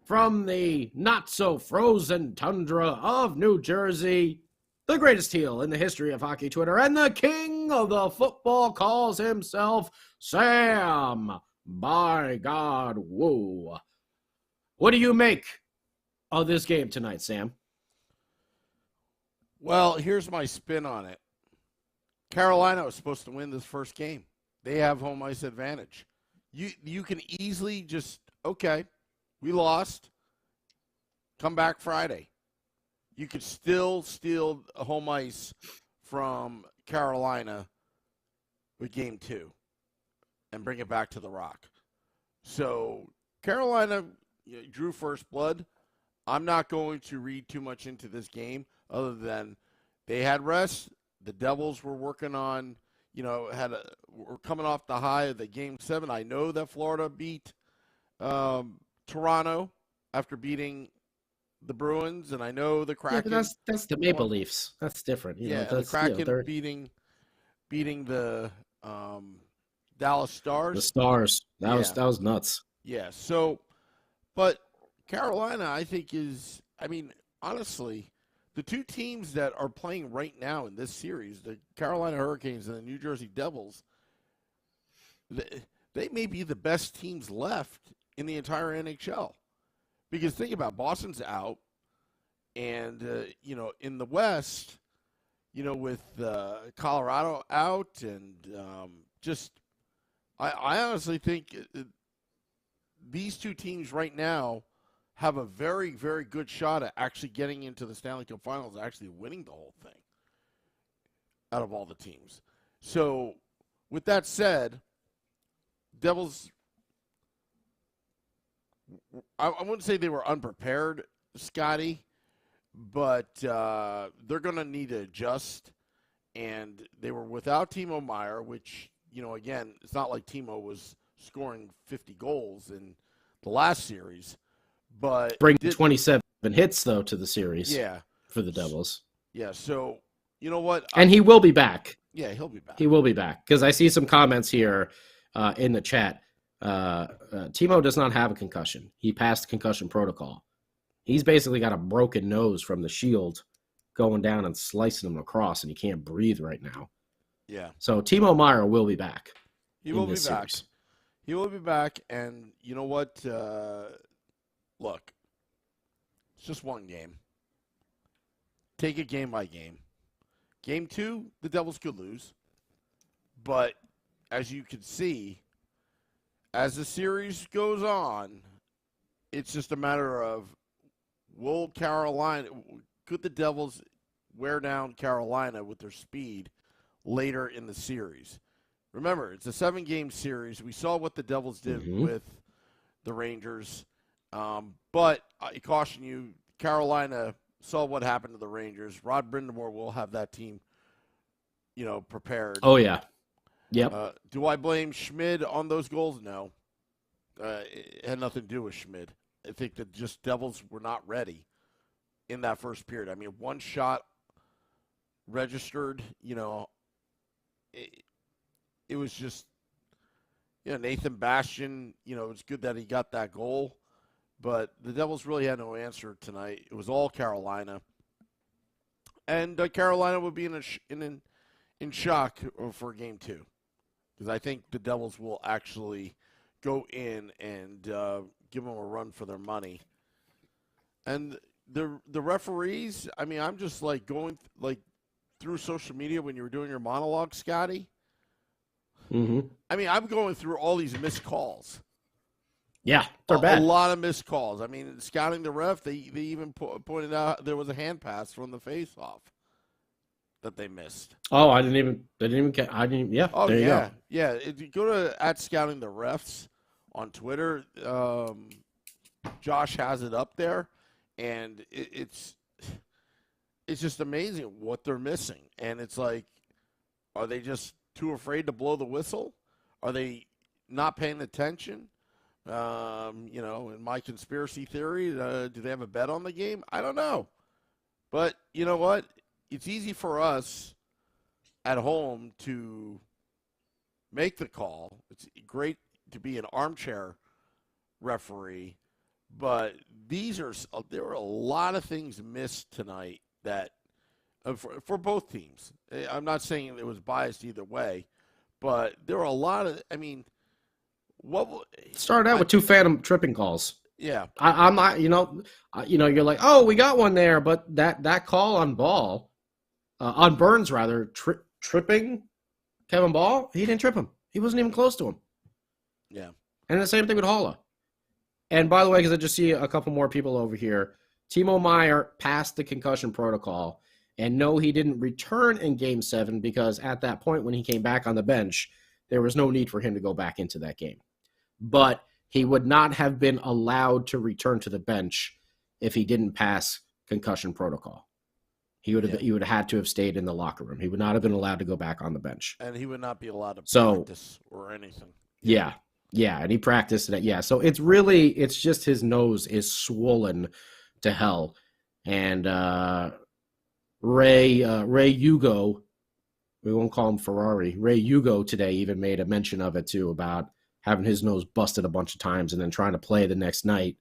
From the not-so-frozen tundra of New Jersey, the greatest heel in the history of hockey Twitter, and the king of the football calls himself Sam, by God, woo. What do you make of this game tonight, Sam? Well, here's my spin on it. Carolina was supposed to win this first game. They have home ice advantage. You can easily just, okay, we lost. Come back Friday. You could still steal home ice from Carolina with game 2 and bring it back to the Rock. So Carolina drew first blood. I'm not going to read too much into this game other than they had rest. The Devils were working on, were coming off the high of the Game 7. I know that Florida beat Toronto after beating the Bruins, and I know the Kraken. Yeah, but that's the Maple Leafs. That's different. The Kraken beating the Dallas Stars. The Stars. That was nuts. Yeah. So, but Carolina, I think honestly, the two teams that are playing right now in this series, the Carolina Hurricanes and the New Jersey Devils, they may be the best teams left in the entire NHL. Because think about it, Boston's out, and, in the West, with Colorado out, and I honestly think these two teams right now have a very, very good shot at actually getting into the Stanley Cup Finals and actually winning the whole thing out of all the teams. So, with that said, Devils, I wouldn't say they were unprepared, Scotty, but they're going to need to adjust. And they were without Timo Meier, which, again, it's not like Timo was scoring 50 goals in the last series. But bring 27 hits, though, to the series for the Devils. Yeah, so you know what? And he will be back. Yeah, he'll be back. He will be back. Because I see some comments here in the chat. Timo does not have a concussion. He passed concussion protocol. He's basically got a broken nose from the shield going down and slicing him across, and he can't breathe right now. Yeah. So Timo Meier will be back. He will be back. He will be back, and you know what? Look, it's just one game. Take it game by game. Game 2, the Devils could lose. But as you can see, as the series goes on, it's just a matter of could the Devils wear down Carolina with their speed later in the series? Remember, it's a 7-game series. We saw what the Devils did with the Rangers. But I caution you, Carolina saw what happened to the Rangers. Rod Brindamore will have that team, prepared. Oh, yeah. Yep. Do I blame Schmid on those goals? No. It had nothing to do with Schmid. I think that just Devils were not ready in that first period. I mean, one shot registered, it was just, Nathan Bastion, it's good that he got that goal. But the Devils really had no answer tonight. It was all Carolina. And Carolina would be in shock for Game 2. Because I think the Devils will actually go in and give them a run for their money. And the referees, I mean, I'm just like going through social media when you were doing your monologue, Scotty. Mm-hmm. I mean, I'm going through all these missed calls. Yeah, they're bad. A lot of missed calls. I mean, scouting the ref, they even pointed out there was a hand pass from the face-off that they missed. Oh, I didn't even. Yeah. Oh, there you go. Yeah. If you go to @scouting the refs on Twitter, Josh has it up there, and it's just amazing what they're missing. And it's like, are they just too afraid to blow the whistle? Are they not paying attention? In my conspiracy theory, do they have a bet on the game? I don't know. But you know what? It's easy for us at home to make the call. It's great to be an armchair referee, but there were a lot of things missed tonight that for both teams. I'm not saying it was biased either way, but there were a lot of. I mean, started out with 2 phantom tripping calls. Yeah, I'm not. You're like, oh, we got one there, but that call on Ball, on Burns rather, tripping Kevin Ball, he didn't trip him. He wasn't even close to him. Yeah, and the same thing with Holla. And by the way, because I just see a couple more people over here, Timo Meier passed the concussion protocol, and no, he didn't return in Game 7 because at that point when he came back on the bench, there was no need for him to go back into that game. But he would not have been allowed to return to the bench if he didn't pass concussion protocol. He would have had to have stayed in the locker room. He would not have been allowed to go back on the bench. And he would not be allowed to practice or anything. Yeah, and he practiced it. Yeah, so it's just his nose is swollen to hell. And Ray Hugo, we won't call him Ferrari, Ray Hugo today even made a mention of it too, about having his nose busted a bunch of times and then trying to play the next night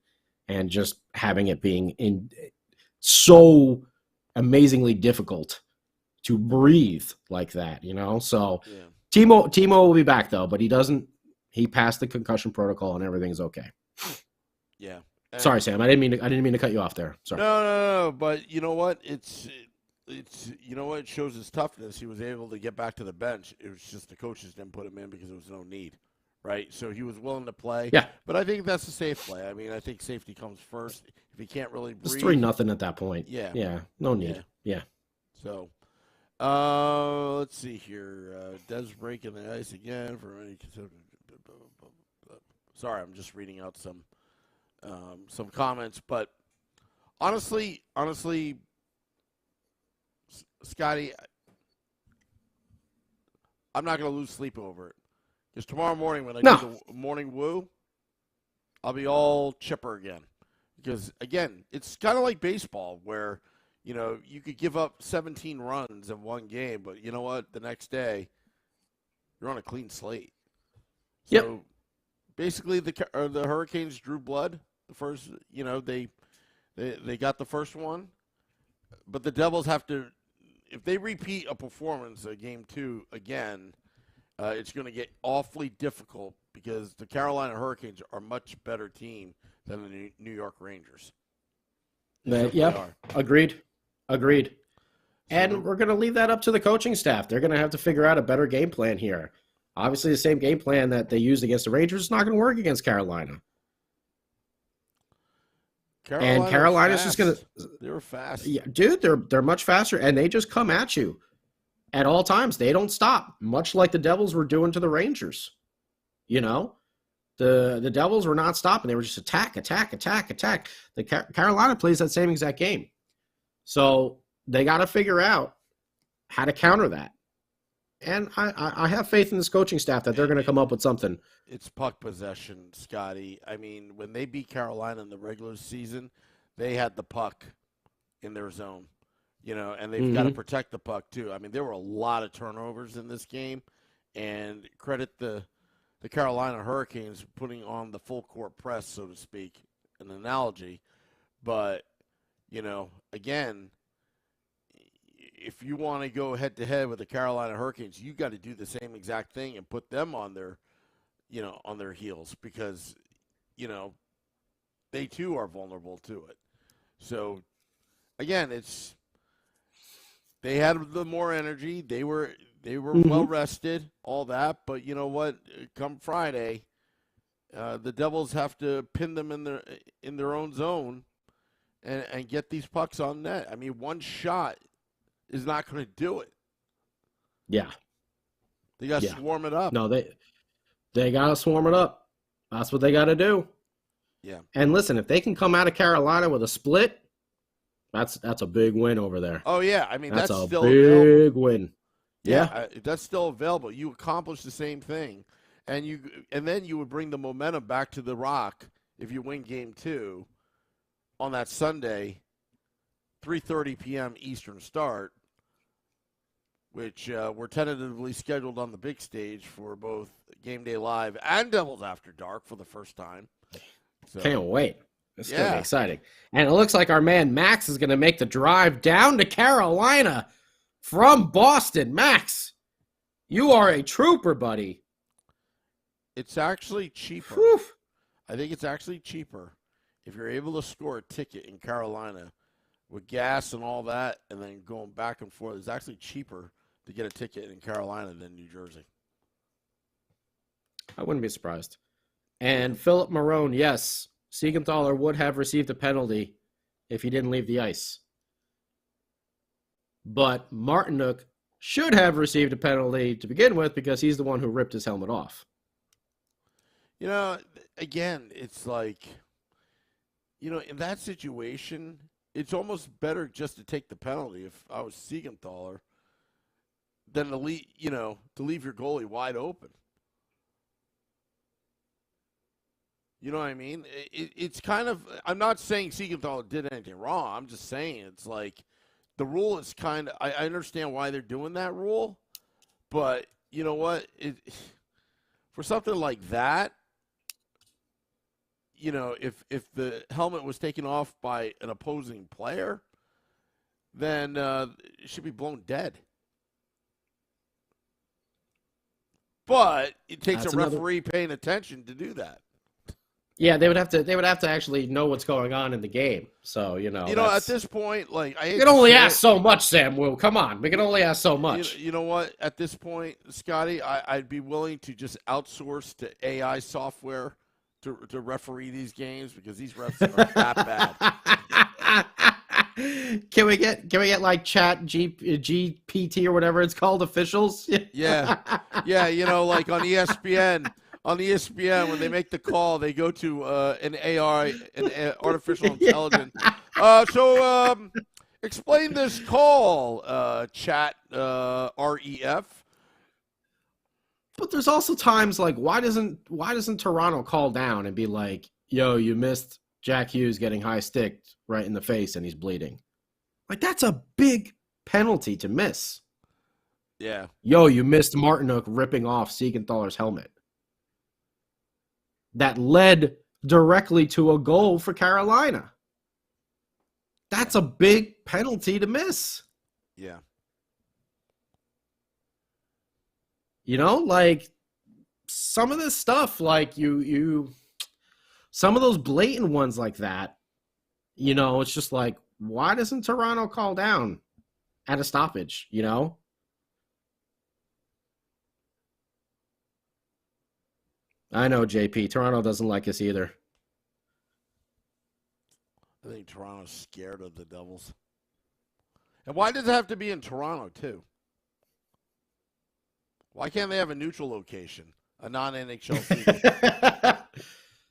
and just having it being so amazingly difficult to breathe like that, So Timo will be back though, but he passed the concussion protocol and everything's okay. Yeah. Sorry, Sam. I didn't mean to cut you off there. Sorry. No. But you know what? It's it shows his toughness. He was able to get back to the bench. It was just the coaches didn't put him in because there was no need, right? So he was willing to play. Yeah. But I think that's a safe play. I mean, I think safety comes first. If he can't really breathe, it's 3-0 at that point. Yeah. Yeah. No need. Yeah. So, let's see here. Des breaking the ice again for any. Sorry, I'm just reading out some comments, but honestly, Scotty, I'm not going to lose sleep over it. Because tomorrow morning when I do the morning woo, I'll be all chipper again. Because, again, it's kind of like baseball where, you could give up 17 runs in one game, but you know what? The next day, you're on a clean slate. So, basically, the Hurricanes drew blood. The first, they got the first one. But the Devils have to, if they repeat a performance of Game 2 again, it's going to get awfully difficult because the Carolina Hurricanes are a much better team than the New York Rangers. Agreed. And we're going to leave that up to the coaching staff. They're going to have to figure out a better game plan here. Obviously, the same game plan that they used against the Rangers is not going to work against Carolina. Carolina's just going to. They were fast. Yeah, dude, they're much faster, and they just come at you at all times. They don't stop, much like the Devils were doing to the Rangers. The Devils were not stopping. They were just attack. The Carolina plays that same exact game. So they got to figure out how to counter that. And I have faith in this coaching staff that they're going to come up with something. It's puck possession, Scotty. I mean, when they beat Carolina in the regular season, they had the puck in their zone, and they've got to protect the puck too. I mean, there were a lot of turnovers in this game, and credit the Carolina Hurricanes putting on the full court press, so to speak, an analogy, but, again, if you want to go head-to-head with the Carolina Hurricanes, you got to do the same exact thing and put them on their heels because, they too are vulnerable to it. So, again, they had the more energy. They were well rested, all that. But you know what? Come Friday, the Devils have to pin them in their own zone and get these pucks on net. I mean, one shot is not going to do it. Yeah, they got to swarm it up. No, they got to swarm it up. That's what they got to do. Yeah. And listen, if they can come out of Carolina with a split, that's a big win over there. Oh yeah, I mean that's a still big available. Win. Yeah, that's still available. You accomplish the same thing, and then you would bring the momentum back to the Rock if you win Game 2 on that Sunday, 3:30 p.m. Eastern start, which we're tentatively scheduled on the big stage for both Game Day Live and Devils After Dark for the first time. So, can't wait. It's going to be exciting. And it looks like our man Max is going to make the drive down to Carolina from Boston. Max, you are a trooper, buddy. It's actually cheaper. Whew. I think it's actually cheaper if you're able to score a ticket in Carolina with gas and all that and then going back and forth. It's actually cheaper to get a ticket in Carolina than New Jersey. I wouldn't be surprised. And Philip Marone, yes, Siegenthaler would have received a penalty if he didn't leave the ice. But Martinook should have received a penalty to begin with because he's the one who ripped his helmet off. Again, it's like, in that situation, it's almost better just to take the penalty if I was Siegenthaler than to leave your goalie wide open. You know what I mean? It's kind of – I'm not saying Siegenthaler did anything wrong. I'm just saying it's like the rule is kind of – I understand why they're doing that rule. But you know what? For something like that, if the helmet was taken off by an opposing player, then it should be blown dead. But it takes a referee paying attention to do that. Yeah, they would have to actually know what's going on in the game. So, at this point, like we can only ask so much, Sam Wu. Come on. We can only ask so much. You know what? At this point, Scotty, I'd be willing to just outsource to AI software to referee these games because these refs are that bad. Can we get like Chat GPT or whatever it's called officials? Yeah. Like on ESPN. On ESPN, when they make the call, they go to an AI, an artificial intelligence. Explain this call, Chat REF. But there's also times like why doesn't Toronto call down and be like, "Yo, you missed Jack Hughes getting high sticked right in the face and he's bleeding." Like that's a big penalty to miss. Yeah. Yo, you missed Martinook ripping off Siegenthaler's helmet. That led directly to a goal for Carolina. That's a big penalty to miss. Yeah. Like some of this stuff, like some of those blatant ones like that, it's just like, why doesn't Toronto call down at a stoppage, I know, JP. Toronto doesn't like us either. I think Toronto's scared of the Devils. And why does it have to be in Toronto, too? Why can't they have a neutral location, a non-NHL team?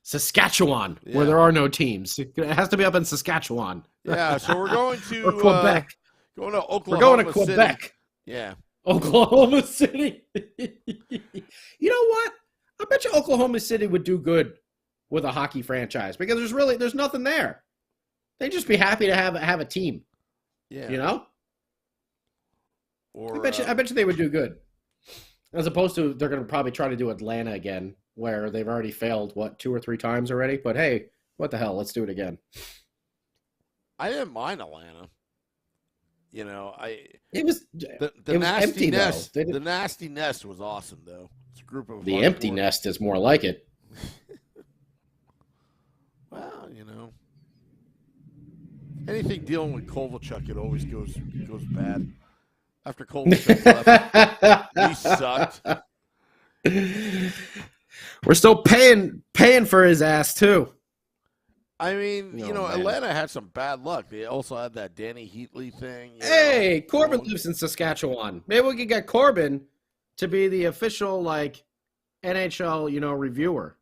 Saskatchewan, where there are no teams. It has to be up in Saskatchewan. Yeah, so we're going to or Quebec. Going to Oklahoma. We're going to Quebec. City. Yeah. Oklahoma City. You know what? I bet you Oklahoma City would do good with a hockey franchise because there's nothing there. They'd just be happy to have a team. Yeah. Or I bet you they would do good. As opposed to they're going to probably try to do Atlanta again, where they've already failed 2 or 3 times already. But hey, What the hell? Let's do it again. I didn't mind Atlanta. You know, It was nasty empty, nest. though. The nasty nest was awesome, though. It's a group of The empty nest is more like it. Well, you know, anything dealing with Kovalchuk, it always goes bad. After Kovalchuk left, he sucked. We're still paying for his ass too. I mean, Atlanta had some bad luck. They also had that Danny Heatley thing. Hey, Corbin lives in Saskatchewan. Maybe we could get Corbin to be the official NHL, reviewer.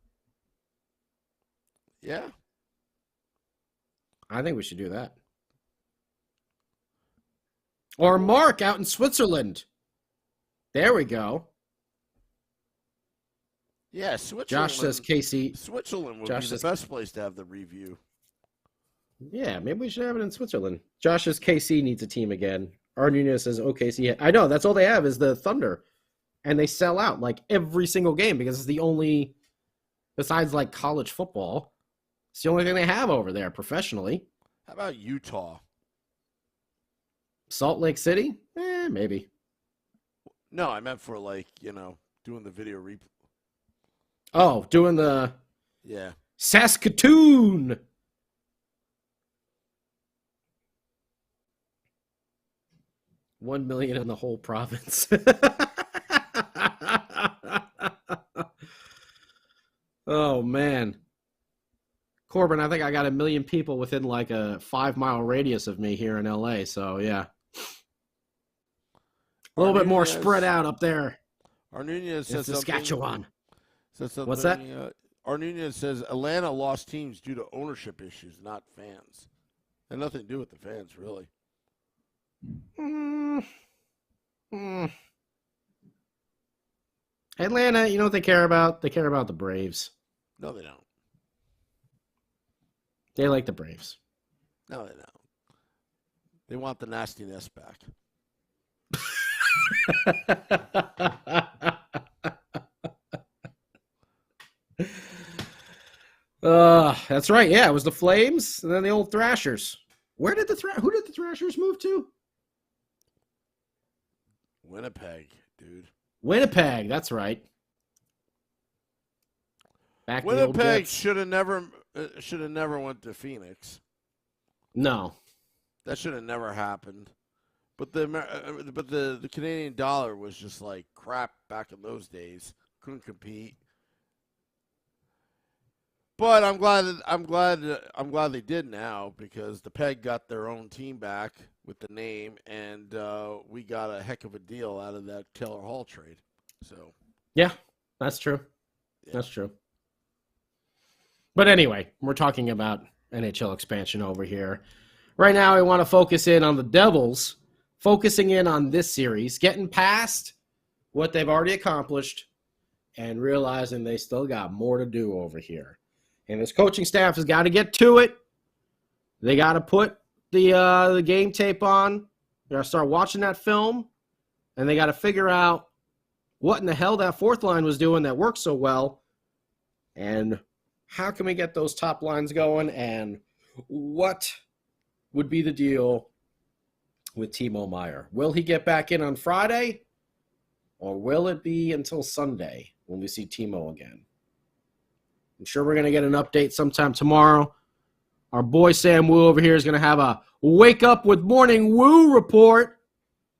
Yeah. I think we should do that. Or Mark out in Switzerland. There we go. Yeah, Switzerland. Josh says Casey. Switzerland would be the best place to have the review. Yeah, maybe we should have it in Switzerland. Josh says KC needs a team again. Arnuna says OKC. I know, that's all they have is the Thunder. And they sell out every single game because it's the only, besides college football, it's the only thing they have over there professionally. How about Utah? Salt Lake City? Maybe. No, I meant for doing the video replay. Oh, doing the Yeah. Saskatoon. $1 million in the whole province. Oh man. Corbin, I think I got 1 million people within a 5-mile radius of me here in LA. So yeah. A little bit more spread out up there. Arnuna says Saskatchewan. What's that? Arnuna says Atlanta lost teams due to ownership issues, not fans. Had nothing to do with the fans, really. Atlanta, you know what they care about? They care about the Braves. No, they don't. They like the Braves. No, they don't. They want the nastiness back. That's right. Yeah, it was the Flames and then the old Thrashers. Who did the Thrashers move to? Winnipeg, dude. Winnipeg, that's right. Winnipeg should have never went to Phoenix. No, that should have never happened. But the Canadian dollar was just like crap back in those days. Couldn't compete. But I'm glad they did now because the Peg got their own team back with the name, and we got a heck of a deal out of that Taylor Hall trade. So yeah, that's true. Yeah. That's true. But anyway, we're talking about NHL expansion over here. Right now, I want to focus in on the Devils, focusing in on this series, getting past what they've already accomplished, and realizing they still got more to do over here. And this coaching staff has got to get to it. They got to put the game tape on. They got to start watching that film, and they got to figure out what in the hell that fourth line was doing that worked so well, and how can we get those top lines going, and what would be the deal with Timo Meier? Will he get back in on Friday, or will it be until Sunday when we see Timo again? I'm sure we're going to get an update sometime tomorrow. Our boy Sam Wu over here is going to have a Wake Up with Morning Woo report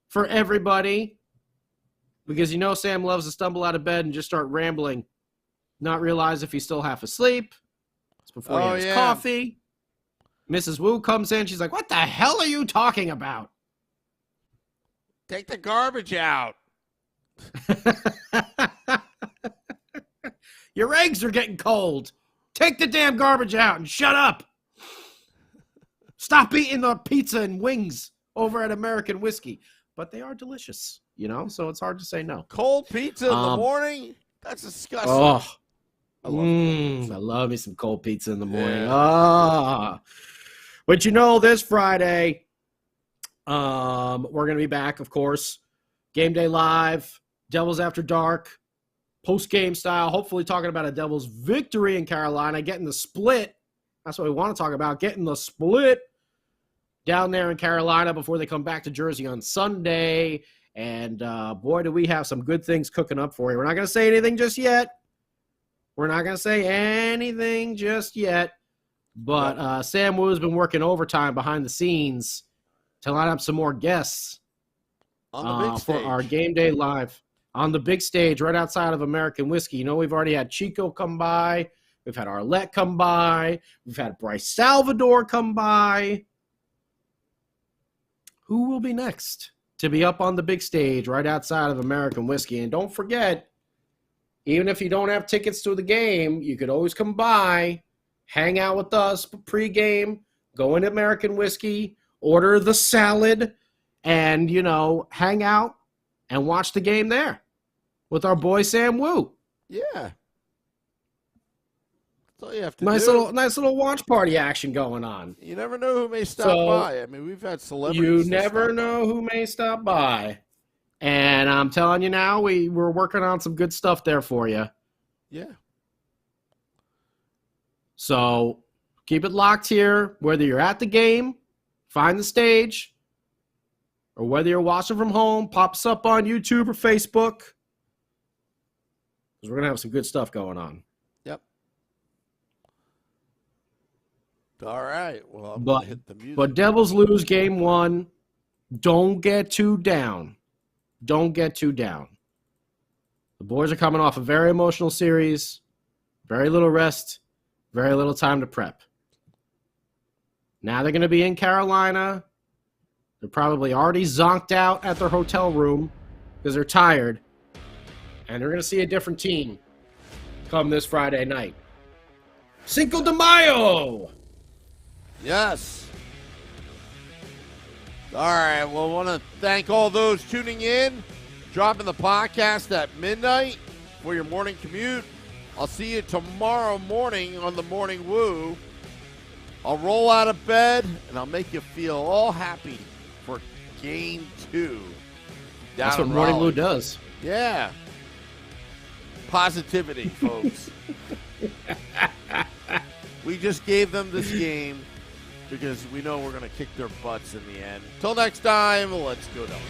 for everybody. Because Sam loves to stumble out of bed and just start rambling, not realize if he's still half asleep. It's before he has coffee. Mrs. Wu comes in. She's like, what the hell are you talking about? Take the garbage out. Your eggs are getting cold. Take the damn garbage out and shut up. Stop eating the pizza and wings over at American Whiskey. But they are delicious, so it's hard to say no. Cold pizza in the morning? That's disgusting. Oh, I love me some cold pizza in the morning. Yeah. But this Friday, we're going to be back, of course. Game Day Live, Devils After Dark, post-game style, hopefully talking about a Devils victory in Carolina, getting the split That's what we want to talk about, getting the split down there in Carolina before they come back to Jersey on Sunday. And, boy, do we have some good things cooking up for you. We're not going to say anything just yet. But Sam Wu's been working overtime behind the scenes to line up some more guests on the big stage for our Game Day Live on the big stage right outside of American Whiskey. You know, we've already had Chico come by. We've had Arlette come by. We've had Bryce Salvador come by. Who will be next to be up on the big stage right outside of American Whiskey? And don't forget, even if you don't have tickets to the game, you could always come by, hang out with us pregame, go into American Whiskey, order the salad, and, you know, hang out and watch the game there with our boy Sam Wu. Yeah. That's all you have to nice do. Nice little watch party action going on. You never know who may stop by. I mean, we've had celebrities. You never know who may stop by. And I'm telling you now, we're working on some good stuff there for you. Yeah. So keep it locked here, whether you're at the game, find the stage, or whether you're watching from home, pops up on YouTube or Facebook. Because we're going to have some good stuff going on. Yep. All right. Well, I'm going to hit the music. But Devils lose game 1. Don't get too down. Don't get too down. The boys are coming off a very emotional series. Very little rest. Very little time to prep. Now they're going to be in Carolina. They're probably already zonked out at their hotel room because they're tired. And they're going to see a different team come this Friday night. Cinco de Mayo! Yes. All right. Well, I want to thank all those tuning in, dropping the podcast at midnight for your morning commute. I'll see you tomorrow morning on the Morning Woo. I'll roll out of bed, and I'll make you feel all happy for Game 2. That's what Morning Woo does. Yeah. Positivity, folks. We just gave them this game because we know we're going to kick their butts in the end. Till next time, let's go down.